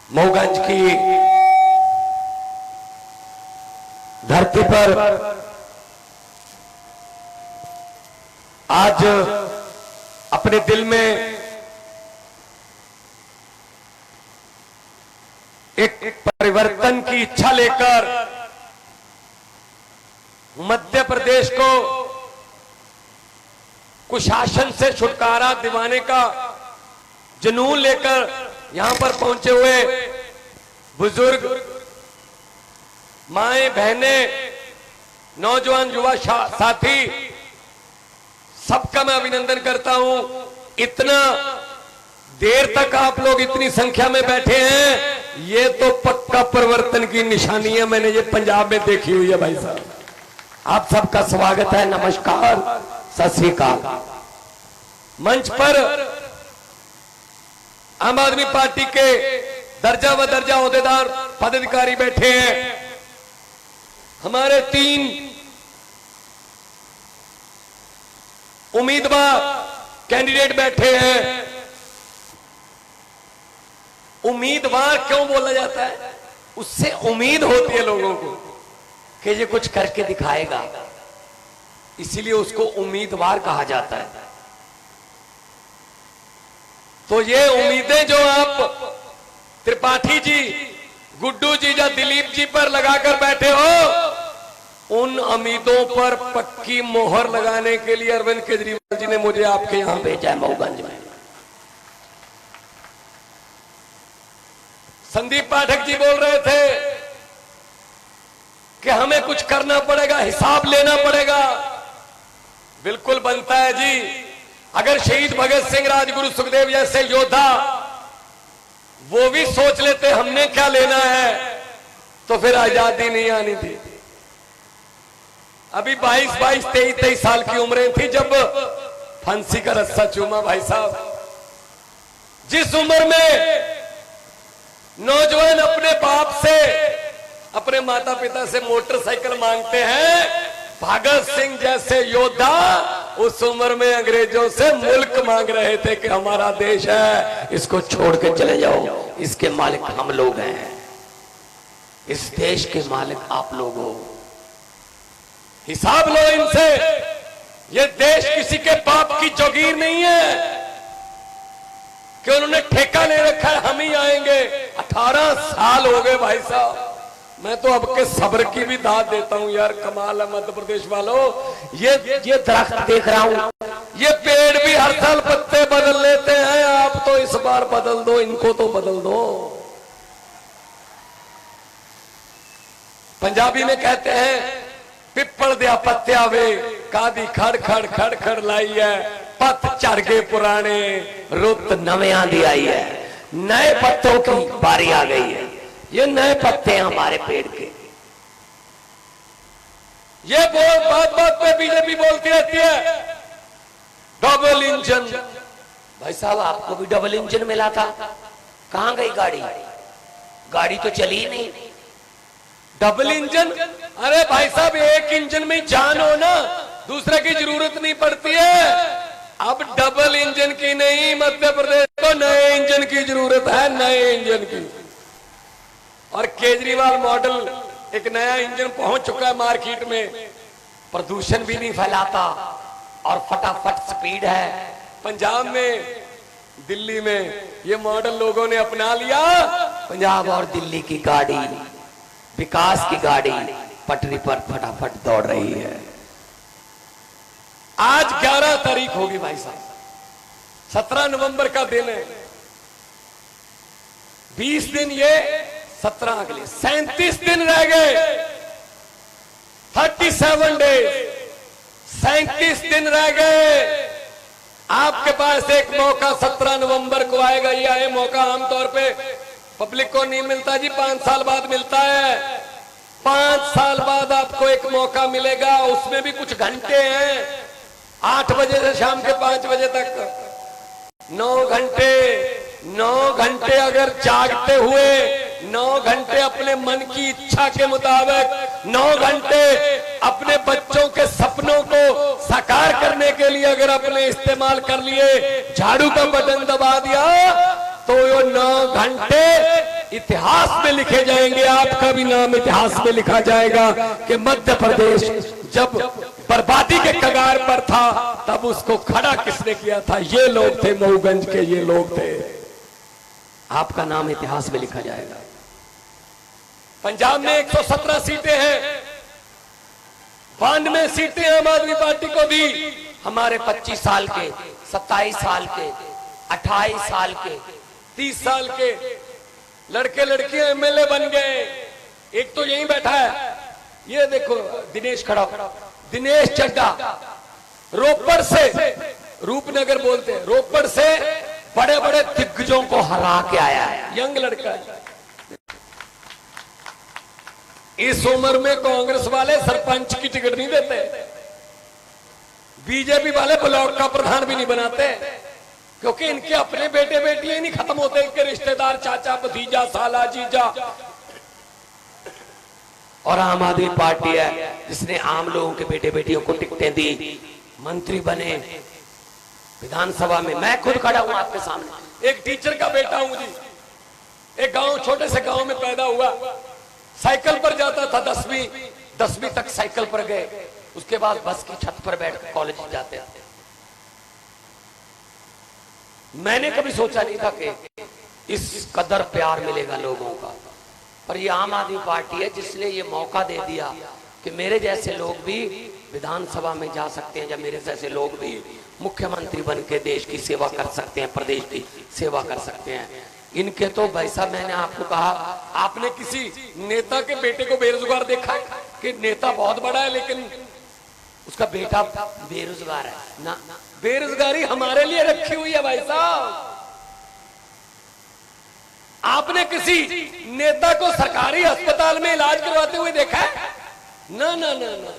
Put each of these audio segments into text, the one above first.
मऊगंज की धरती पर आज अपने दिल में एक परिवर्तन की इच्छा लेकर मध्य प्रदेश को कुशासन से छुटकारा दिलाने का जुनून लेकर यहां पर पहुंचे हुए बुजुर्ग, माएं, बहनें, नौजवान, युवा साथी, सबका मैं अभिनंदन करता हूं। इतना देर तक आप लोग इतनी संख्या में बैठे हैं, ये तो पक्का परिवर्तन की निशानी है। मैंने ये पंजाब में देखी हुई है भाई साहब। आप सबका स्वागत है, नमस्कार, सत श्री अकाल। मंच पर आम आदमी पार्टी के दर्जा व दर्जा ओहदेदार पदाधिकारी बैठे हैं। हमारे 3 उम्मीदवार कैंडिडेट बैठे हैं। उम्मीदवार क्यों बोला जाता है? उससे उम्मीद होती है लोगों को कि ये कुछ करके दिखाएगा, इसीलिए उसको उम्मीदवार कहा जाता है। तो ये उम्मीदें जो आप त्रिपाठी जी, गुड्डू जी या दिलीप जी पर लगाकर बैठे हो, उन उम्मीदों पर पक्की मोहर लगाने के लिए अरविंद केजरीवाल जी ने मुझे आपके यहां भेजा है मऊगंज में। संदीप पाठक जी बोल रहे थे कि हमें कुछ करना पड़ेगा, हिसाब लेना पड़ेगा। बिल्कुल बनता है जी। अगर शहीद भगत सिंह, राजगुरु सुखदेव जैसे योद्धा वो भी सोच लेते हमने क्या लेना है, तो फिर आजादी नहीं आनी थी। अभी 22, 23 साल की उम्रें थी जब फांसी का रस्सा चूमा भाई साहब। जिस उम्र में नौजवान अपने बाप से, अपने माता पिता से मोटरसाइकिल मांगते हैं, भगत सिंह जैसे योद्धा उस उम्र में अंग्रेजों से मुल्क मांग रहे थे कि हमारा देश है, इसको छोड़ के चले जाओ, इसके मालिक हम लोग हैं, इस देश के मालिक आप लोग हो, हिसाब लो इनसे। ये देश किसी के बाप की जागीर नहीं है कि उन्होंने ठेका ले रखा है हम ही आएंगे। 18 साल हो गए भाई साहब। मैं तो अब के सब्र की भी दाद देता हूं यार, कमाल है मध्य प्रदेश वालों। ये दरख्त देख रहा हूं, ये पेड़ भी हर साल पत्ते बदल लेते हैं, आप तो इस बार बदल दो, इनको तो बदल दो। पंजाबी में कहते हैं पिप्पल दिया पत्तिया वे, कादी खड़ खड़ खड़ खड़ लाई है, पत चढ़ गए पुराने, रुत नवियां दी आई है। नए पत्तों की बारी आ गई है। ये नए पत्ते हैं हमारे पेड़ के। ये बात बात पे बीजेपी बोलती रहती है डबल इंजन। भाई साहब आपको भी डबल इंजन मिला था, कहां गई गाड़ी? गाड़ी तो चली ही नहीं। Double engine? अरे भाई साहब एक इंजन में जान हो ना, दूसरे की जरूरत नहीं पड़ती है। अब डबल इंजन की नहीं, मध्य प्रदेश को नए इंजन की जरूरत है, नए इंजन की। और केजरीवाल मॉडल एक नया इंजन पहुंच चुका है मार्केट में, प्रदूषण भी नहीं फैलाता और फटाफट स्पीड है। पंजाब में, दिल्ली में ये मॉडल लोगों ने अपना लिया। पंजाब और दिल्ली की गाड़ी, विकास की गाड़ी पटरी पर फटाफट दौड़ रही है। आज 11 तारीख होगी भाई साहब, 17 नवंबर का दिन है। 20 दिन ये, 17 अगले, 37 दिन रह गए। 37 डेज, 37 दिन रह गए। आपके पास एक मौका 17 नवंबर को आएगा। ये मौका आमतौर पे पब्लिक को नहीं मिलता जी, 5 साल बाद मिलता है। 5 साल बाद आपको एक मौका मिलेगा, उसमें भी कुछ घंटे हैं। 8 बजे से शाम के 5 बजे तक 9 घंटे। 9 घंटे अगर जागते हुए, 9 घंटे अपने मन की इच्छा के मुताबिक, 9 घंटे अपने बच्चों के सपनों को साकार करने के लिए अगर अपने इस्तेमाल कर लिए, झाड़ू का बटन दबा दिया, तो ये 9 घंटे इतिहास में लिखे जाएंगे, आपका भी नाम इतिहास में लिखा जाएगा कि मध्य प्रदेश जब बर्बादी के कगार पर था तब उसको खड़ा किसने किया था? ये लोग थे, मऊगंज के ये लोग थे। आपका नाम इतिहास में लिखा जाएगा। पंजाब में 117 सीटें हैं, 92 सीटें आम आदमी पार्टी को दी। हमारे 25 साल के, 27 साल के, 28 साल के, 30 साल के लड़के लड़कियां एमएलए बन गए। एक तो यहीं बैठा है, ये देखो दिनेश खड़ा, दिनेश चड्डा, रोपड़ से, रूपनगर बोलते हैं, रोपड़ से बड़े बड़े दिग्गजों को हरा के आया है, यंग लड़का है। इस उम्र में कांग्रेस वाले सरपंच की टिकट नहीं देते, बीजेपी वाले ब्लॉक का प्रधान भी नहीं बनाते, क्योंकि इनके अपने बेटे बेटियां नहीं खत्म होते, इनके रिश्तेदार, चाचा, भतीजा, साला, जीजा। और आम आदमी पार्टी है जिसने आम लोगों के बेटे बेटियों को टिकटें दी, मंत्री बने विधानसभा में। मैं खुद खड़ा हूं आपके सामने, एक टीचर का बेटा हूं जी, एक गांव, छोटे से गांव में पैदा हुआ, साइकिल पर जाता था, 10वीं तक साइकिल पर गए, उसके बाद बस की छत पर बैठकर कॉलेज जाते थे। मैंने कभी सोचा नहीं था कि इस कदर प्यार मिलेगा लोगों का, पर ये आम आदमी पार्टी है जिसने ये मौका दे दिया कि मेरे जैसे लोग भी विधानसभा में जा सकते हैं, या मेरे जैसे लोग भी मुख्यमंत्री बन के देश की सेवा कर सकते हैं, प्रदेश की सेवा कर सकते हैं। इनके तो भाई साहब, मैंने आपको कहा, आपने किसी नेता के बेटे को बेरोजगार देखा है कि नेता बहुत बड़ा है लेकिन उसका बेटा बेरोजगार है? ना, बेरोजगारी हमारे लिए रखी हुई है भाई साहब। आपने किसी नेता को सरकारी अस्पताल में इलाज करवाते हुए देखा है? ना ना ना ना,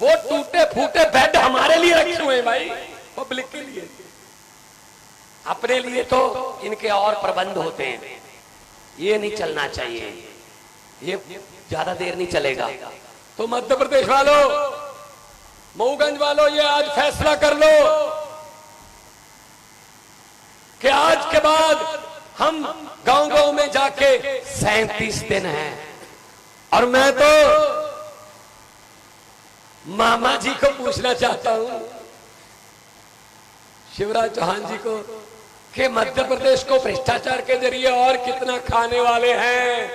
वो टूटे फूटे बेड हमारे लिए रखे हुए हैं भाई, पब्लिक के लिए। अपने लिए तो इनके और प्रबंध होते हैं, ये नहीं चलना चाहिए, ये ज्यादा देर नहीं चलेगा। तो मध्य प्रदेश वालों, मऊगंज वालों, ये आज फैसला कर लो कि आज के बाद हम गांव गांव में जाके 37 दिन हैं, और मैं तो मामा जी को पूछना चाहता हूं, शिवराज चौहान जी को, कि मध्य प्रदेश को भ्रष्टाचार के जरिए और कितना खाने वाले हैं?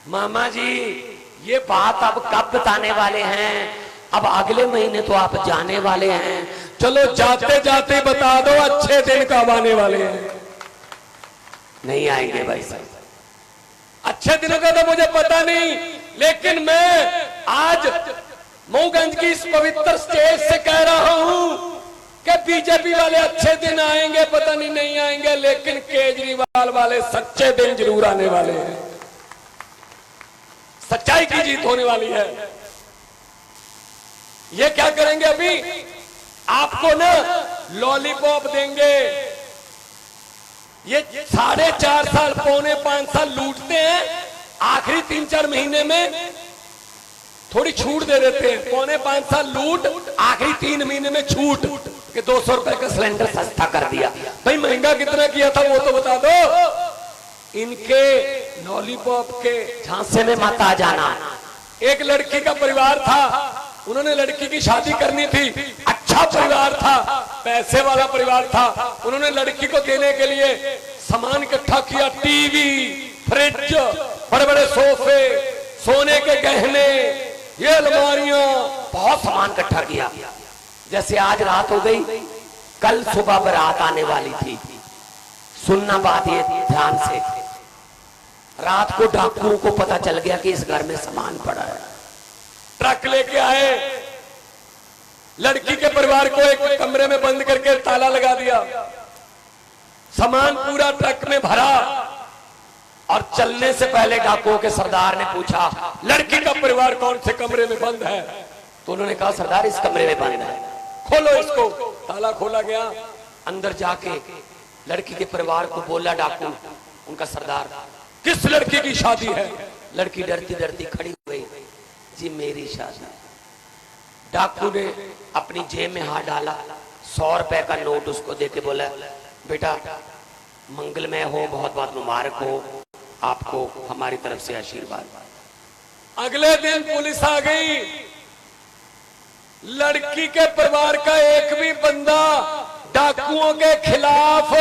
मामा जी, ये बात अब कब बताने वाले हैं? अब अगले महीने तो आप जाने वाले हैं, चलो जाते जाते बता दो अच्छे दिन कब आने वाले हैं। नहीं आएंगे भाई साहब, अच्छे दिनों का तो मुझे पता नहीं, लेकिन मैं आज मऊगंज की इस पवित्र स्टेज से कह रहा हूं कि बीजेपी वाले अच्छे दिन आएंगे, पता नहीं आएंगे, लेकिन केजरीवाल वाले सच्चे दिन जरूर आने वाले हैं। सच्चाई की जीत होने वाली है। ये क्या करेंगे? अभी आपको ना लॉलीपॉप देंगे। ये 4.5 साल, पौने 5 साल लूटते हैं, आखिरी 3-4 महीने में थोड़ी छूट दे देते हैं। पौने 5 साल लूट, आखिरी 3 महीने में छूट कि 200 रुपए का सिलेंडर सस्ता कर दिया। भाई महंगा कितना किया था वो तो बता दो। इनके लॉलीपॉप के झांसे में मत आ जाना। एक लड़की का परिवार था, उन्होंने लड़की की शादी करनी थी, अच्छा परिवार था, पैसे वाला परिवार था, उन्होंने लड़की को देने के लिए सामान इकट्ठा किया, टीवी, फ्रिज, बड़े बड़े सोफे, सोने के गहने, ये अलमारियां, बहुत सामान इकट्ठा किया। जैसे आज रात हो गई, कल सुबह बारात आने वाली थी। सुनना बात ये ध्यान से, रात को डाकुओं को पता चल गया कि इस घर में सामान पड़ा है। ट्रक लेके आए, लड़की के परिवार को एक कमरे में बंद करके ताला लगा दिया, सामान पूरा ट्रक में भरा, और चलने से पहले डाकुओं के सरदार ने पूछा लड़की का परिवार कौन से कमरे में बंद है? तो उन्होंने कहा सरदार इस कमरे में बंद है, खोलो इसको। ताला खोला गया, अंदर जाके लड़की के परिवार को बोला डाकू, उनका सरदार, किस लड़की की शादी है? लड़की डरती डरती खड़ी हो गई, जी मेरी शादी। डाकू ने अपनी जेब में हाथ डाला, 100 रुपए का नोट उसको देके बोला बेटा मंगलमय हो, बहुत बहुत मुबारक हो आपको हमारी तरफ से आशीर्वाद। अगले दिन पुलिस आ गई, लड़की के परिवार का एक भी बंदा डाकुओं के खिलाफ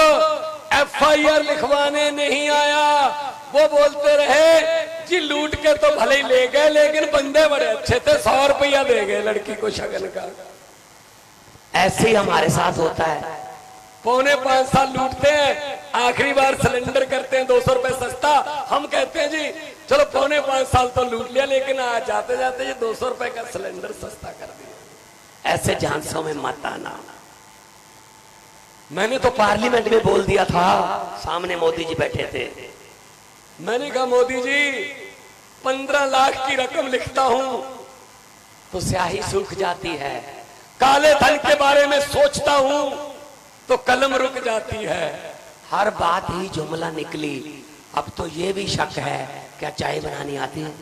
एफआईआर लिखवाने नहीं आया। वो बोलते रहे जी लूट के तो भले ही ले गए, लेकिन बंदे बड़े अच्छे थे, 100 रुपया दे गए लड़की को शगन का। ऐसे ही हमारे साथ होता है। 4.25 साल लूटते हैं, आखिरी बार सिलेंडर करते हैं 200 रुपए सस्ता। हम कहते हैं जी चलो 4.25 साल तो लूट लिया, लेकिन आज जाते जाते ये 200 रुपए का सिलेंडर सस्ता कर दिया। ऐसे झांसों में मत आना। मैंने तो पार्लियामेंट में बोल दिया था, सामने मोदी जी बैठे थे। मैंने कहा मोदी जी 15 लाख की रकम लिखता हूं तो स्याही सूख जाती है, काले धन के बारे में सोचता हूं तो कलम रुक जाती है। हर बात ही जुमला निकली। अब तो ये भी शक है क्या चाय बनानी आती है?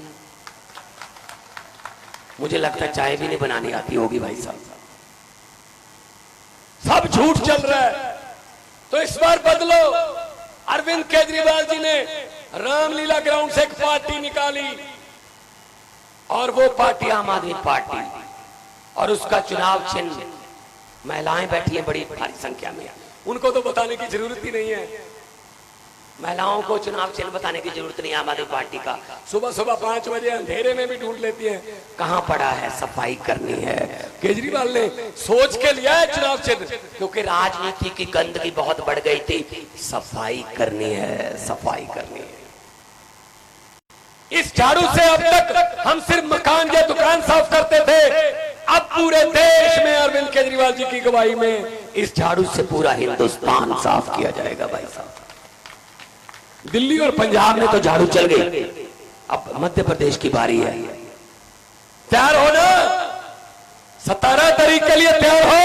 मुझे लगता है चाय भी नहीं बनानी आती होगी भाई साहब। सब झूठ चल रहा है, तो इस बार बदलो। अरविंद केजरीवाल जी ने रामलीला ग्राउंड से एक पार्टी निकाली, और वो पार्टी आम आदमी पार्टी, और उसका चुनाव चिन्ह महिलाएं बैठी हैं बड़ी भारी संख्या में। उनको तो बताने की जरूरत ही नहीं है। महिलाओं को चुनाव चिन्ह बताने की जरूरत नहीं आम आदमी पार्टी का। सुबह सुबह 5 बजे अंधेरे में भी ढूंढ लेती हैं। कहां पड़ा है, सफाई करनी है। केजरीवाल ने सोच के लिया है चुनाव चिन्ह, क्योंकि राजनीति की गंदगी बहुत बढ़ गई थी। सफाई करनी है, सफाई करनी है। इस झाड़ू से अब तक हम सिर्फ मकान या दुकान साफ करते थे, अब पूरे देश में अरविंद केजरीवाल जी की गवाही में इस झाड़ू से पूरा हिंदुस्तान साफ किया जाएगा भाई साहब। दिल्ली और पंजाब में तो झाड़ू चल गई, अब मध्य प्रदेश की बारी है। तैयार हो ना, 17 तारीख के लिए तैयार हो,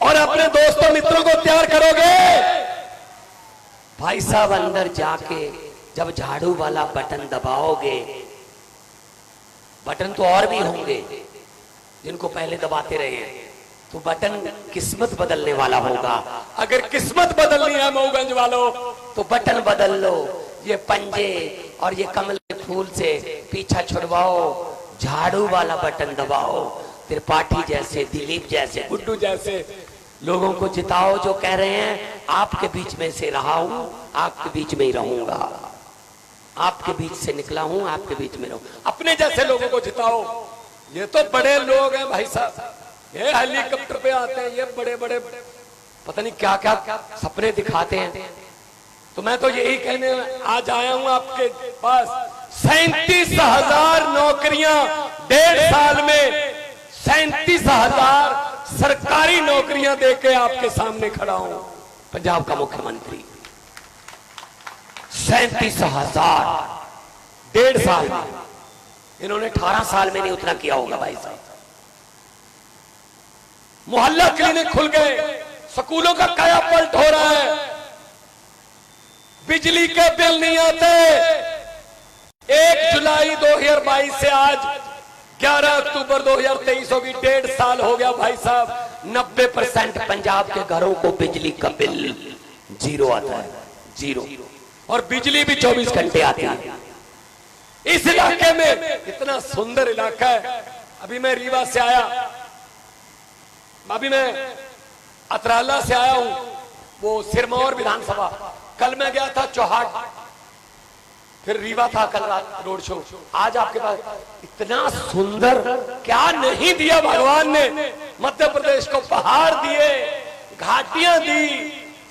और अपने दोस्तों मित्रों को तैयार करोगे। भाई साहब अंदर जाके जब झाड़ू वाला बटन दबाओगे, बटन तो और भी होंगे जिनको पहले दबाते रहे हैं, तो बटन किस्मत बदलने वाला होगा। अगर किस्मत बदलनी है मऊगंज वालों, तो बटन बदल लो। ये पंजे और ये कमल के फूल से पीछा छुड़वाओ, झाड़ू वाला बटन दबाओ। त्रिपाठी जैसे, दिलीप जैसे, गुड्डू जैसे लोगों को जिताओ जो कह रहे हैं आपके बीच में से रहा हूं, आपके बीच में ही रहूंगा, आपके बीच से निकला हूं, आपके बीच में रहूंगा। अपने जैसे लोगों को जिताओ। ये तो बड़े लोग हैं भाई साहब, ये हेलीकॉप्टर पे आते हैं, ये बड़े बड़े पता नहीं क्या क्या सपने दिखाते हैं। तो मैं तो यही कहने आज आया हूं आपके पास, 37,000 नौकरियां 1.5 साल में, 37,000 सरकारी नौकरियां देके आपके सामने खड़ा हूं। पंजाब का मुख्यमंत्री 37,000 1.5 साल में, इन्होंने 18 साल में नहीं उतना किया होगा भाई साहब। मोहल्ला क्लिनिक खुल गए, स्कूलों का कायापलट हो रहा है, बिजली के बिल नहीं आते। 1 जुलाई 2022 से आज 11 अक्टूबर 2023 होगी, 1.5 साल हो गया भाई साहब। 90% पंजाब के घरों को बिजली का बिल जीरो आता है, जीरो, और बिजली भी 24 घंटे आती है। इस इलाके में इतना सुंदर इलाका है। अभी मैं रीवा से आया, अभी मैं अतराला से आया हूं, वो सिरमौर विधानसभा। कल मैं गया था चौहाट, फिर रीवा था कल रात रोड शो। आज आपके पास इतना सुंदर, क्या नहीं दिया भगवान ने मध्य प्रदेश को। पहाड़ दिए, घाटियां दी,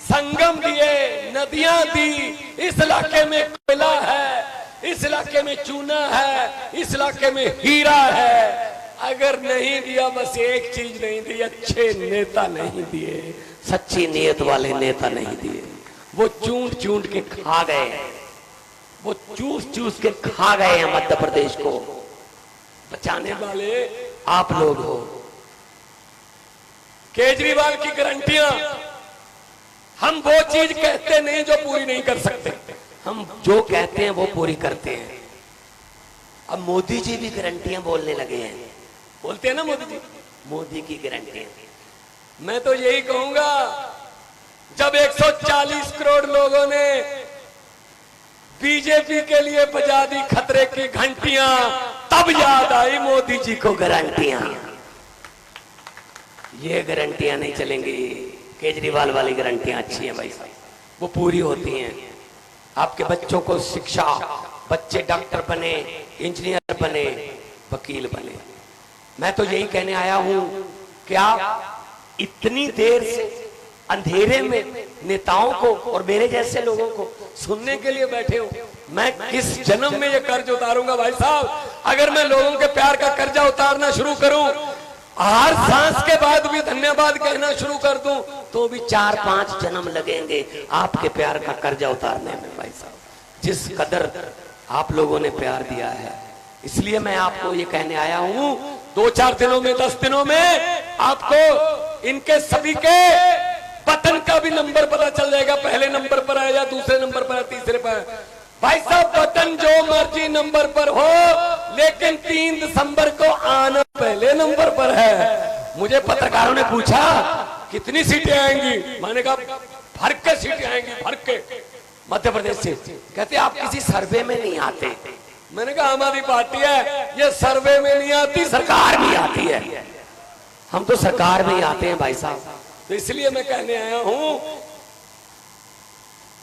संगम दिए, नदियां दी। इस इलाके में कोयला है, इस इलाके में चूना है, इस इलाके में हीरा है। अगर नहीं दिया, बस एक चीज नहीं दी, अच्छे नेता नहीं दिए, सच्ची नीयत वाले नेता नहीं दिए। वो चूंट चूंट के खा गए, वो चूस चूस के खा गए हैं मध्य प्रदेश को। बचाने वाले आप लोग हो। केजरीवाल की गारंटियां, हम वो चीज कहते नहीं जो पूरी नहीं कर सकते, हम जो कहते हैं वो पूरी करते हैं। अब मोदी जी भी गारंटियां बोलने लगे हैं, बोलते हैं ना मोदी जी, मोदी की गारंटियां। मैं तो यही कहूंगा, जब जब 140 करोड़ लोगों ने बीजेपी के लिए बजा दी खतरे की घंटियां, तब याद आई मोदी जी को गारंटियां। ये गारंटियां नहीं चलेंगी, केजरीवाल वाली गारंटियां अच्छी हैं भाई साहब, वो पूरी होती हैं। आपके बच्चों को शिक्षा, बच्चे डॉक्टर बने, इंजीनियर बने, वकील बने। मैं तो यही कहने आया हूं कि आप इतनी देर से अंधेरे में नेताओं को और मेरे जैसे लोगों को सुनने के लिए बैठे हो। मैं किस जन्म में ये कर्ज उतारूंगा भाई साहब? अगर मैं लोगों के प्यार का कर्जा उतारना शुरू करूं, हर सांस के बाद भी धन्यवाद कहना शुरू कर दूं, तो भी 4-5 जन्म लगेंगे आपके प्यार का कर्जा उतारने में भाई साहब, जिस कदर आप लोगों ने प्यार दिया है। इसलिए मैं आपको ये कहने आया हूं, 2-4 दिनों में, 10 दिनों में आपको इनके सभी के बटन का भी नंबर पता चल जाएगा, पहले नंबर पर है या दूसरे नंबर पर है, तीसरे पर है। भाई साहब बटन जो मर्जी नंबर पर हो, लेकिन 3 दिसंबर को आना पहले नंबर पर है। मुझे पत्रकारों ने पूछा कितनी सीटें आएंगी, मैंने कहा भर के सीटें आएंगी, भर के, मध्य प्रदेश से। कहते आप किसी सर्वे में नहीं आते। मैंने कहा आम आदमी पार्टी है, ये सर्वे में नहीं आती, सरकार भी आती है। हम तो सरकार में ही आते हैं भाई साहब। तो इसलिए मैं कहने आया हूं,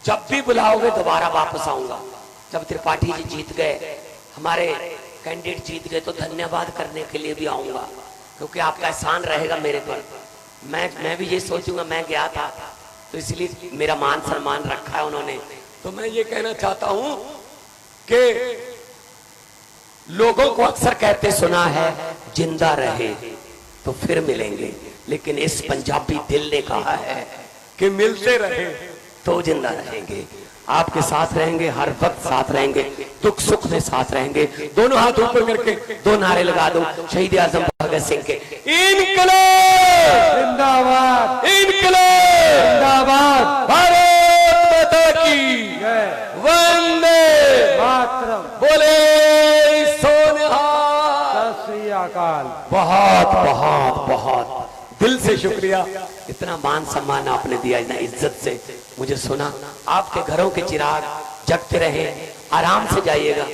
जब भी बुलाओगे दोबारा वापस आऊंगा। जब त्रिपाठी जी जीत गए, हमारे कैंडिडेट जीत गए, तो धन्यवाद करने के लिए भी आऊंगा, क्योंकि आपका एहसान रहेगा मेरे पर। मैं भी ये सोचूंगा, मैं गया था तो इसलिए मेरा मान सम्मान रखा है उन्होंने। तो मैं ये कहना चाहता हूं कि लोगों को अक्सर कहते सुना है, जिंदा रहे तो फिर मिलेंगे, लेकिन इस पंजाबी दिल ने कहा है कि मिलते रहे तो जिंदा रहेंगे। आपके साथ रहेंगे, हर वक्त साथ रहेंगे, दुख सुख में साथ रहेंगे। दोनों हाथ ऊपर करके 2 नारे लगा दो शहीद आजम भगत सिंह के, इनकलाब जिंदाबाद, इनकलाब जिंदाबाद, भारत माता की वंदे मातरम, बोले सोनिहाल। सत श्री अकाल। बहुत बहुत बहुत दिल से शुक्रिया। इतना मान सम्मान आपने दिया, इतना इज्जत से मुझे सुना। आपके घरों के चिराग जगते रहे, आराम से जाइएगा।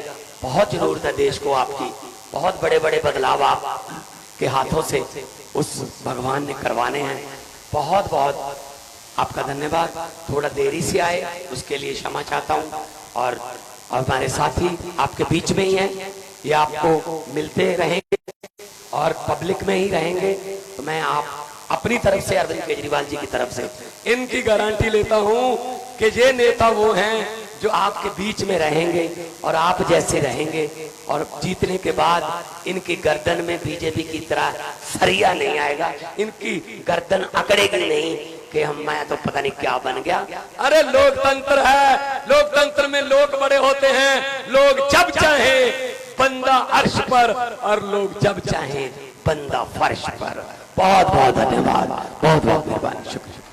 बहुत जरूरत है देश को आपकी, बहुत बड़े बड़े बदलाव आप के हाथों से उस भगवान ने करवाने हैं। बहुत बहुत आपका धन्यवाद। थोड़ा देरी से आए उसके लिए क्षमा चाहता हूँ। और हमारे साथी आपके बीच में ही हैं, ये आपको मिलते रहेंगे और पब्लिक में ही रहेंगे। तो मैं आप अपनी तरफ से, अरविंद केजरीवाल जी की तरफ से इनकी गारंटी लेता हूं कि ये नेता वो हैं जो आपके बीच में रहेंगे और आप जैसे रहेंगे, और जीतने के बाद इनकी गर्दन में बीजेपी की तरह सरिया नहीं आएगा, इनकी गर्दन अकड़ेगी नहीं कि हम, मैं तो पता नहीं क्या बन गया। अरे लोकतंत्र है, लोकतंत्र में लोग बड़े होते हैं। लोग जब चाहे बंदा अर्श पर, और लोग जब चाहे बंदा फर्श पर। बहुत बहुत धन्यवाद, बहुत बहुत मेहरबानी, शुक्रिया।